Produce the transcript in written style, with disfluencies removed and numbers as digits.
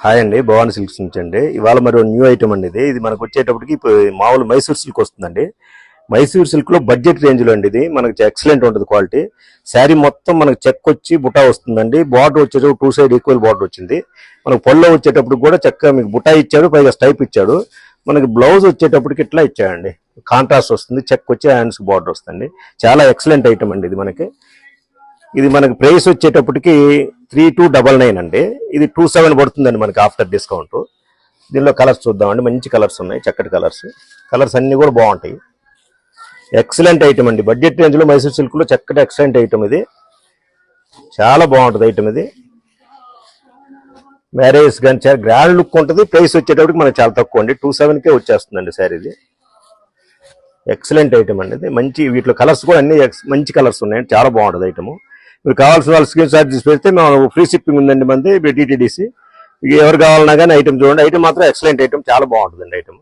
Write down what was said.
Hi అండి, Bhavani silks నుంచి అండి. ఇవాళ మరి న్యూ ఐటమ్ అండి. ఇది మనకు వచ్చేటప్పటికి మామూలు మైసూర్ సిల్క్ వస్తుందండి. మైసూర్ సిల్క్ లో బడ్జెట్ రేంజ్ లో అండి. ఇది మనకి ఎక్సలెంట్ ఉంటుంది క్వాలిటీ. శారీ మొత్తం మనకు చెక్ వచ్చి బుటా వస్తుందండి. బార్డర్ వచ్చేటప్పుడు 2 సైడ్ ఈక్వల్ బార్డర్ వచ్చింది. మనకు పొల్లో వచ్చేటప్పుడు కూడా చక్కగా మీకు బుటా ఇచ్చాడు, పైగా స్టైప్ ఇచ్చాడు. మనకి బ్లౌజ్ వచ్చేటప్పటికి ఇట్లా ఇచ్చాడండి, కాంట్రాస్ట్ వస్తుంది, చెక్ వచ్చి హ్యాండ్స్ బార్డర్ వస్తుంది. చాలా ఎక్సలెంట్ ఐటమ్ అండి ఇది మనకి ప్రైస్ వచ్చేటప్పటికి 3299 అండి. ఇది 27 పడుతుందండి మనకి ఆఫ్టర్ డిస్కౌంట్. దీనిలో కలర్స్ చూద్దామండి. మంచి కలర్స్ ఉన్నాయి, చక్కటి కలర్స్ అన్ని కూడా బాగుంటాయి. ఎక్సలెంట్ ఐటమ్ అండి. బడ్జెట్ రేంజ్ లో మైసూర్ సిల్క్ లో చక్కటి ఎక్సలెంట్ ఐటమ్ ఇది. చాలా బాగుంటుంది ఐటమ్ ఇది. మ్యారేజ్ కానీ చాలా గ్రాండ్ లుక్ ఉంటుంది. ప్రైస్ వచ్చేటప్పటికి మనకి చాలా తక్కువ అండి, 27కే వచ్చేస్తుందండి సార్. ఇది ఎక్సలెంట్ ఐటమ్ అండి. ఇది మంచి, వీటిలో కలర్స్ కూడా అన్ని మంచి కలర్స్ ఉన్నాయండి. చాలా బాగుంటుంది ఐటమ్. మీరు కావాల్సిన వాళ్ళు స్క్రీన్ షాట్ తీసి పెడితే మేము ఫ్రీ షిప్పింగ్ ఉందండి మనది, టీటీడీసీ. ఎవరు కావాలన్నా కానీ ఐటమ్ చూడండి. ఐటమ్ మాత్రం ఎక్సలెంట్ ఐటమ్, చాలా బాగుంటుందండి ఐటమ్.